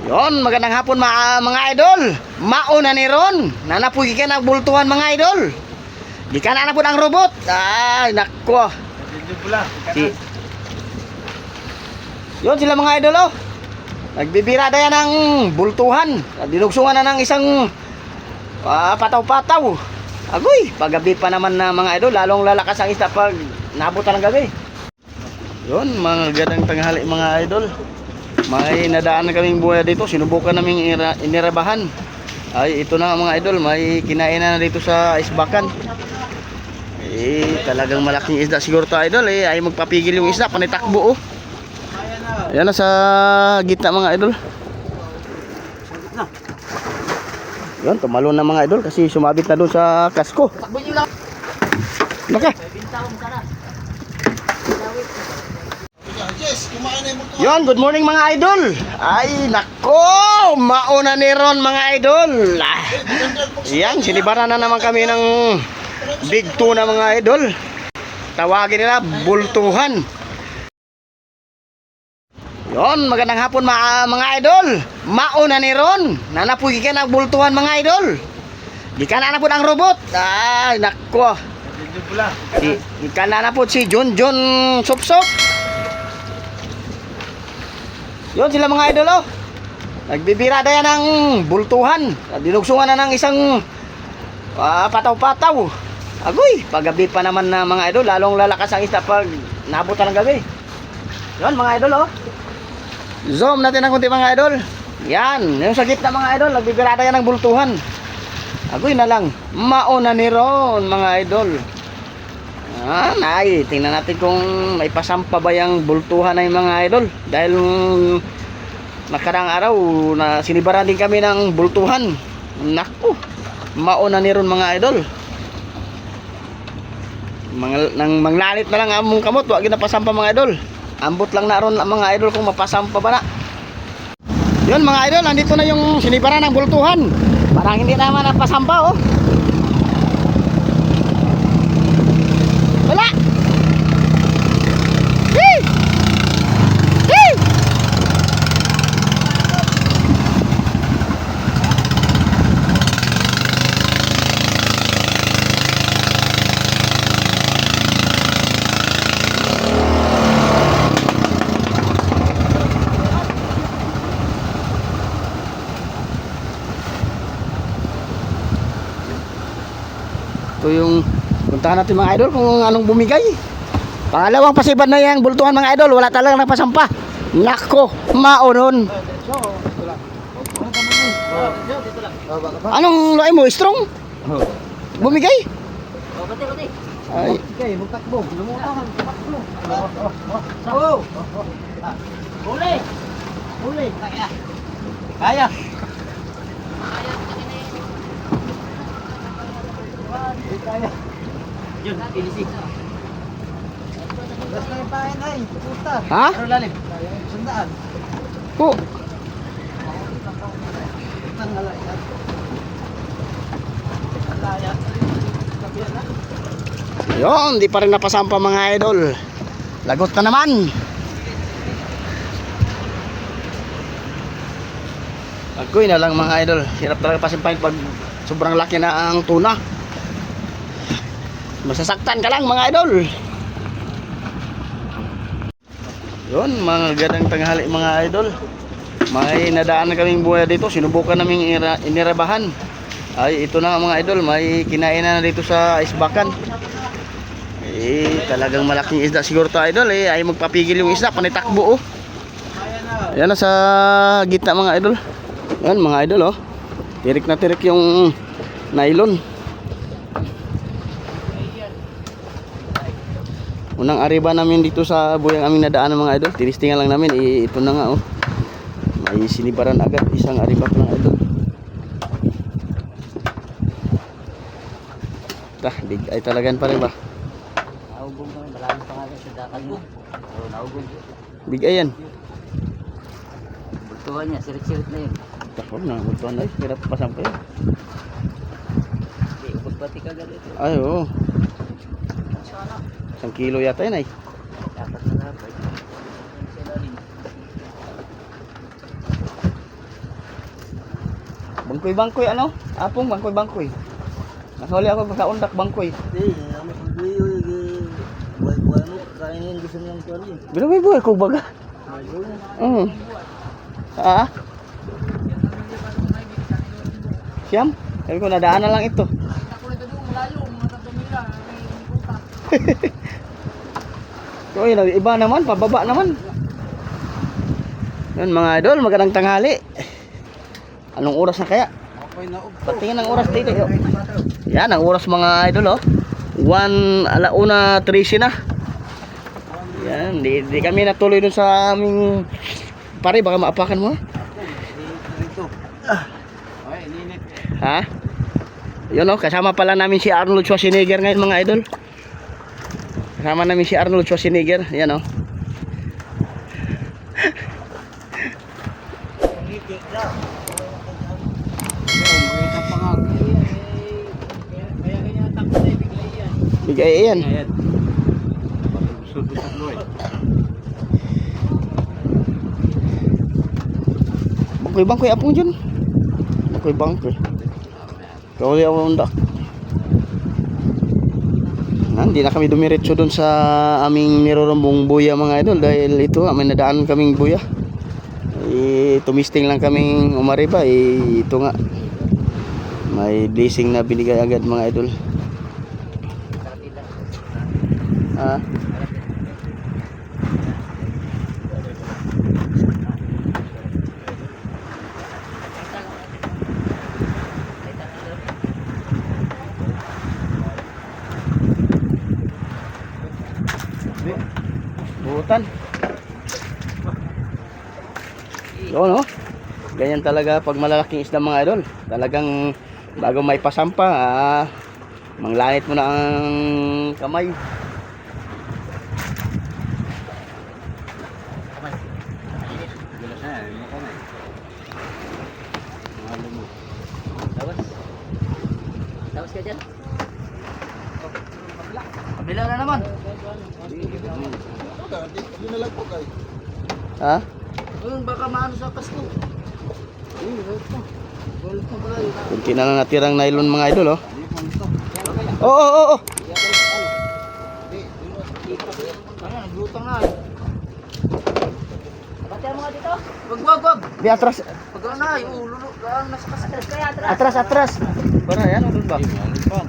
Yon, magandang hapon mga idol. Mauna ni Ron. Nanapugi ka nagbultuhan mga idol. Di ka na po ang robot. Ay, nako. Yon sila mga idol oh. Nagbibirada yan ng bultuhan. Dinugsungan na ng isang pataw-pataw. Agoy, paggabi pa naman na mga idol. Lalong lalakas ang isda pag nabutan ng gabi. Yon, mga gandang tanghali mga idol. May nadaan na kaming buhay dito. Sinubukan naming inirabahan. Ay, ito na mga idol. May kinain na dito sa isbakan. Talagang malaking isda siguro to idol. Ay magpapigil yung isda. Panitakbo oh. Ayan na sa gitna mga idol. Yun, tumalon na mga idol. Kasi sumabit na doon sa kasko. Naka. Yon, good morning mga idol. Ay, nako, mauna ni Ron mga idol. Yan, sinibaran na naman kami ng big tuna mga idol. Tawagin nila bultuhan. Yon, magandang hapon mga idol. Mauna ni Ron. Nanapugi ka nagbultuhan mga idol. Di ka na po ang robot. Ay, nako. Di ka na po si John Sopsop. Yon sila mga idol oh. Nagbibirada yan ng bultuhan. Dinugsungan na ng isang pataw-pataw. Agoy, paggabi pa naman na mga idol. Lalong lalakas ang isda pag nabutan ng gabi. Yon mga idol oh. Zoom natin ang kunti mga idol. Yan, yung sa gitna mga idol. Nagbibirada yan ng bultuhan. Agoy na lang. Mauna ni Ron mga idol. Tingnan natin kung may pasampa ba yung bultuhan na yung mga idol. Dahil nakarang araw na sinibaran din kami ng bultuhan. Naku, mauna ni Ron mga idol. Nang manglalit na lang among kamot. Wag na pasampa mga idol. Ambot lang na Ron mga idol kung mapasampa ba na. Yun mga idol, nandito na yung sinibaran ng bultuhan. Parang hindi naman napasampa oh. Wala. Hey! Hey! Ito yung puntahan natin mga idol kung anong bumigay. Pangalawang pasiban na yung bultuhan mga idol. Wala talagang nagpasampa. Nako, maunon. Anong loay mo? Strong? Bumigay? Ay. Huli. Kaya. Kaya. Yun, pilisi. Basta yung pain ay, puta. Ha? Pero lalim. Sandaan. Po. Yun, di pa rin napasampa mga idol. Lagot na naman. Agoy na lang mga idol. Hirap talaga pasimpahin pag sobrang laki na ang tuna. Masasaktan ka lang mga idol. Yun, mga gandang tanghali mga idol. May nadaan na kaming buhay dito. Sinubukan naming inirabahan. Ay, ito na mga idol. May kinain na dito sa isbakan. Talagang malaking isda siguro to idol. Ay magpapigil yung isda. Panitakbo oh. Ayan na sa gitna mga idol. Yan mga idol oh. Tirik na tirik yung nylon. Unang ariba namin dito sa buyang aming nadaan ng mga idol. Tinistingan lang namin. Ito na nga oh. May sinibaran agad. Isang ariba pa lang idol. Big ay talagan pa rin ba? Naugong kami. Malaming pangalan sa dakal mo. Naugong. Big ay yan. Bultuhan niya. Sirit-sirit na yun. Takot na. Bultuhan na yun. Hirap pasampa yun. Hindi. Upag pati ka galit. Ay oo. 1 kilo yata yun ay. Dapat na dapat. Bangkoy ano? Apong bangkoy. Nakahuli ako pagkaundak bangkoy. Hindi, namin pagbiyo buhay-buhay mo, kainin gusto niyang tuwan yun. Bilang ko baga. Ayun. Ah? Siyam? Sabi ko, nadaan na lang ito. So, yun, iba naman, pababa naman. Yun mga idol, magandang tanghali. Anong oras na kaya? Patingin ang oras dito. Yo. Yan, ang oras mga idol, oh. 1:13 na. Yan, di kami natuloy dun sa aming pare, baka maapakan mo. Ha? Yun, oh, kasama pala namin si Arnold Schwarzenegger ngayon mga idol. Kasama namin si Arnold Schwarzenegger. Yan, oh. Bigay yan. Bangkoy apong dyan. Bangkoy. Kawali ako undak. Hindi na kami dumiretso doon sa aming nirorambong buya mga idol dahil ito may nadaan kaming buya. Tumisting lang kaming umariba. Ito nga. May blessing na binigay agad mga idol. Buhutan. So, no? Ganyan talaga pag malalaking isda mga idol. Talagang bago may pasampa, manglanit mo na ang kamay. Tapos ka dyan? Kabila na naman. Ha? Baka maano sa kasko. Kunti na lang natirang nylon mga idol, oh. Oo. Naglutang na. Ba't mga dito? Wag. Di atras. Pag na, yung ulo, nasa kasko. Kaya atras. Atras. Para yan, doon ba? Di pa.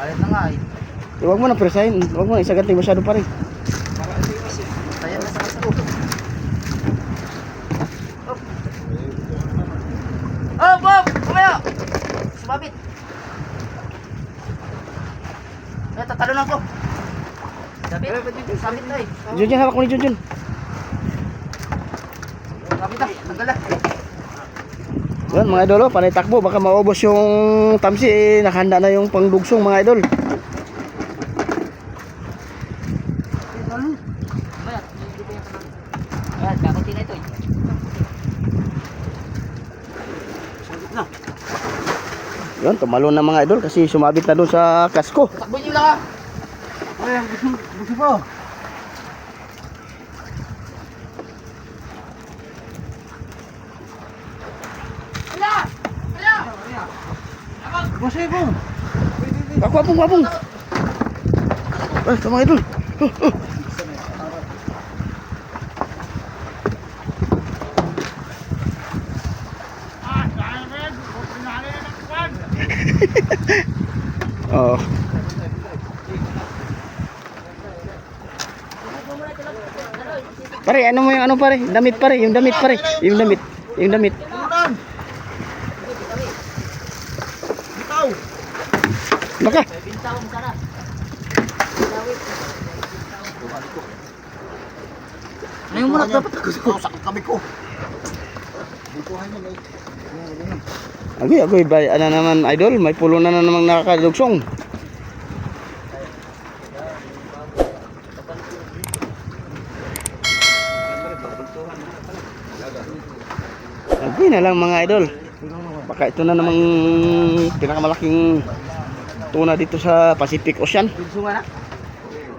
Malit na nga eh. Huwag mo na presahin. Huwag mo na isaganting masyado pa rin. Tayo na sa kasko. Oh, Bob! Kumaya! Sumabit! Ay, tatalunan ko. Sabit na eh. Junjun, hawak mo ni Junjun. Sabit na, tanggal na. Yan mga idol, oh, panay takbo. Baka maubos yung tamsi. Nakahanda na yung pangdugsong mga idol. Ayan, kakunti na ito eh. Yan, tumalon na mga idol kasi sumabit na doon sa kasko. Takbo nyo lang ha. Ay, gusto po. Gusto po. Wapong. Ay, ito mga idol. Oh. Pare, ano mo yung ano pare? Damit pare, yung damit pare. Yung damit. Bitaw. Baka. Bintawang sana. Ngayon mo na dapat ako sa kami ko. Agoy, ba, ano naman idol, may pulo na namang nakakadugsong. Agoy na lang mga idol. Baka ito na namang pinakamalaking tuna dito sa Pacific Ocean.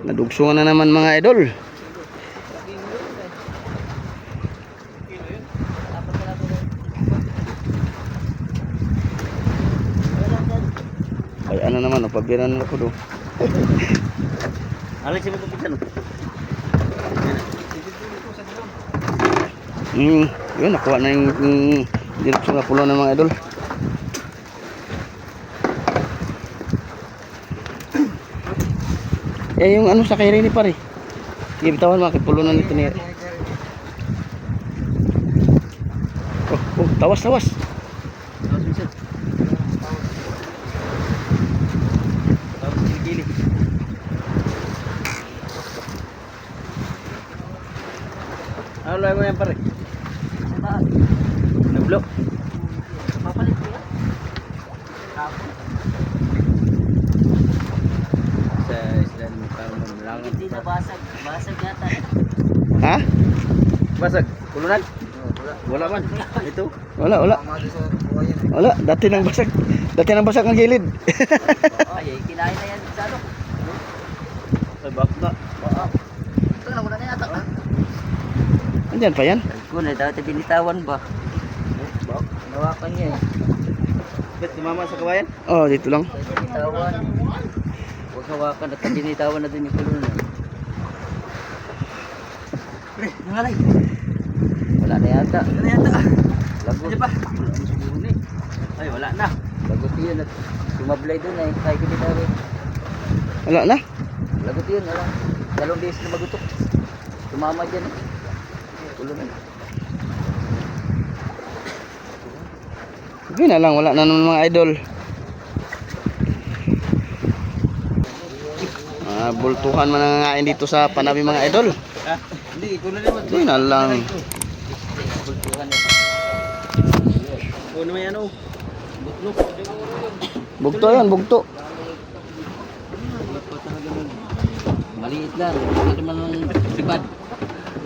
Nadugsungan na naman mga idol. na naman, oh. Pabira na ako do. Alex, mo ito no? Yun, nakuha na yung direksyon na pulo ng mga idol. Yung ano sa kay Rene pare. Sige, bitawan mga kipulo na nito ni Rene. Tawas. Tawas gili-gili. Ano lang mo yan pare? Nablo. Papalit ko yan. Sa islan mo parang malangan. Hindi na basag. Basag yata. Ha? Basag, kulunan? Wala man. Ito. Wala. Wala, dati nang basag. Dati nang basag ang gilid. Ay, kinain na yan sa ano. Ay, bakit na? Ito na, wala na yata. Andyan pa yan? Kung na, dati binitawan ba? Nawakan niya eh. Bet, sumama sa kabayan? Oh, dito lang. Binitawan. Huwag hawakan at binitawan na din yung kulunan. Pre, nangalay. Wala na yata. Lagot. pa? Ay, wala na. Lagot yun at sumablay doon eh. Kaya kinitawin. Wala na. Lagot yun. Alam. 2 beses na magutok. Tumama dyan eh. Kulunan. Sige na lang, wala na naman mga idol. Bultuhan man nangangain dito sa Panabi mga idol. Ha? Hindi, kunan naman. Sige na lang. Kultuhan eh. Kunan naman yan, oh. Butlok. Bugto yan, bugto. Maliit lang. Hindi naman ang sibad.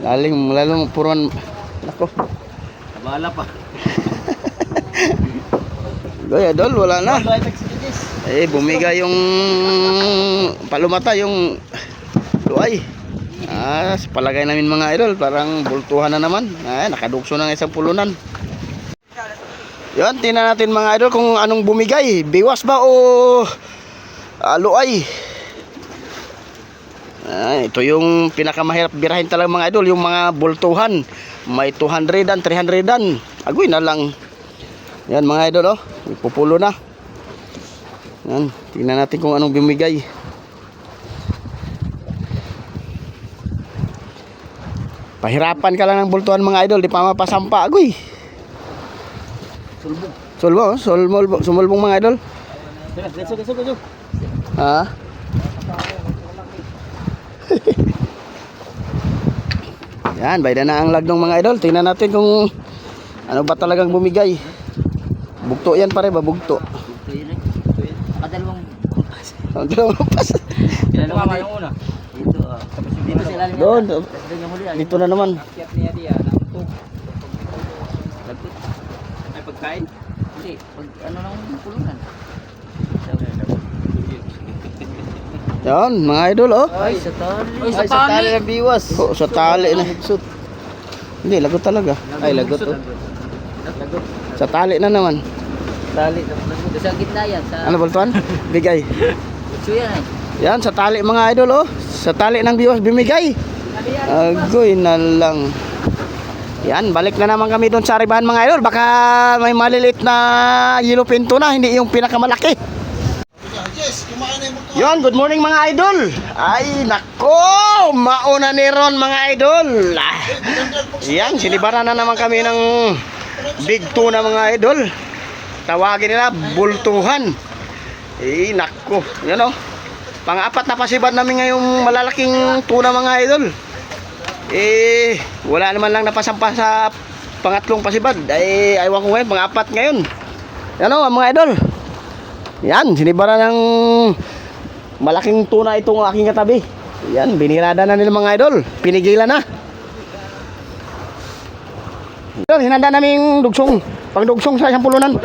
Lalong puruan. Nako. Abala pa. Goy idol, wala na. Bumigay yung palumata yung luay. Sa palagay namin mga idol, parang bultuhan na naman. Nakadukso ng isang pulunan. Yun, tingnan natin mga idol kung anong bumigay. Biwas ba o luay? Ito yung pinakamahirap birahin talaga mga idol, yung mga bultuhan. May 200-an, 300-an. Agoy na lang. Yan mga idol, oh. Ipupulo na. Yan, tingnan natin kung anong bumigay. Pahirapan ka lang ng bultuhan mga idol, di pa mapasampa. Agoy. Sumulbong mga idol. Gaso. Ha? Yan, bayda na ang lagdong mga idol. Tingnan natin kung ano ba talagang bumigay. Bugto yan pare ba? Bugto. Ito yun eh. Nakadalawang kumpas. Ang dalawang pas. Tumama yung una. Dito ah. Dito sila niya. Doon. Tapos doon yung huli. Dito na naman. Akyat niya diya. Nangtog. Lagot. Ay, pagkain? Hindi. Pag ano lang pulungan. Yan, mga idol, oh. Ay, sa tali. Ay, sa tali ng biwas. Oh, sa tali na. Hindi, lagot talaga. Ay, lagot to. Lagot. Sa tali na naman. Tali. Lagot. Sa gitna yan. Sa... Ano bultuhan? Bigay. Utso yan eh. Yan, sa tali mga idol, oh. Sa tali ng biwas bimigay. Agoy na lang. Yan, balik na naman kami doon sa Aribahan mga idol. Baka may maliliit na yellow pinto na, hindi yung pinakamalaki. Yon, good morning mga idol. Ay, nako, mauna ni Ron mga idol. Yan, sinibara na naman kami ng big tuna mga idol. Tawagin nila bultuhan. Nako, yan o. Pang-apat na pasibad namin ngayong malalaking tuna mga idol. Wala naman lang napasampa sa pangatlong pasibad. Aywan ko ngayon, pang-apat ngayon. Yan o mga idol. Yan, sinibara ng malaking tuna itong aking katabi. Yan, binirada na nila mga idol. Pinigilan na. Hinanda namin dugsong. Pang-dugsong sa isang pulunan.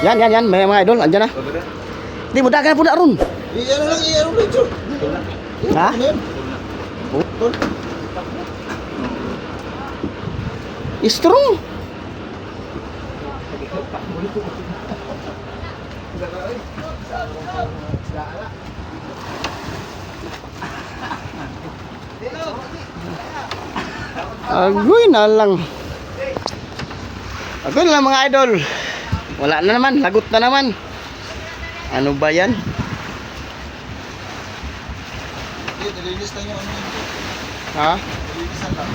Yan. May mga idol, andyan na. Hindi mo dagan na po na ron. Iyan lang. Ha? Strong. Agoy na lang. Agoy na lang mga idol. Wala na naman, lagot na naman. Ano ba yan? Nilinis na yung ano yun. Ha? Nilinisan lang.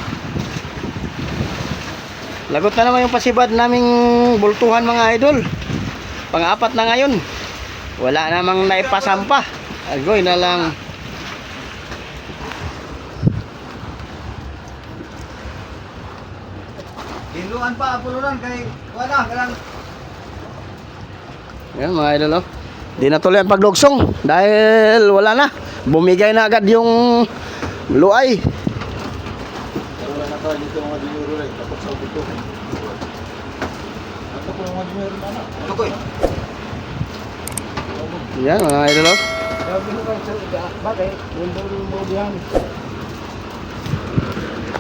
Lagot na naman yung pasibad naming bultuhan mga idol. Pang-apat na ngayon. Wala namang naipasampa. Agoy na lang. Hinluan pa, puluran kay wala, kalang Yan mga idol oh. Di na tuloy ang paglugsong dahil wala na. Bumigay na agad yung luay. wala na tayo dito mga dinuro rin, tapos sa buto. Ano po mga dinuro na anak? Ano ko eh? Yan mga idol oh. Bakit? Dinuro mo diyan.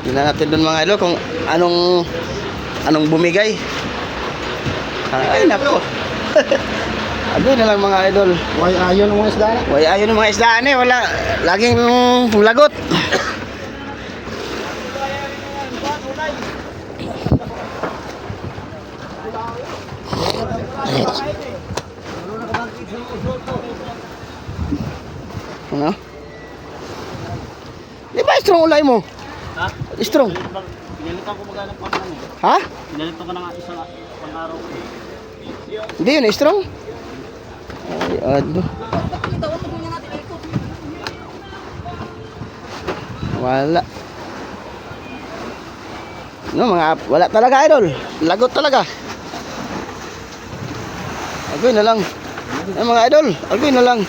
Tingnan natin doon mga idol kung anong bumigay. Ay nako. Agoy na lang mga idol. Why ayon mo isda na? Way ayun ng mga isdaan eh, wala laging lagot. Ano? Di ba strong ulay mo? Ha? Strong. Pinalitan ko magana pang ano. Ha? Pinalitan ko na nga isang pang-araw ko. Hindi yun, strong. Ay, ado. Wala. No, wala talaga idol. Lagot talaga. Agoy na lang. Mga idol, agoy na lang.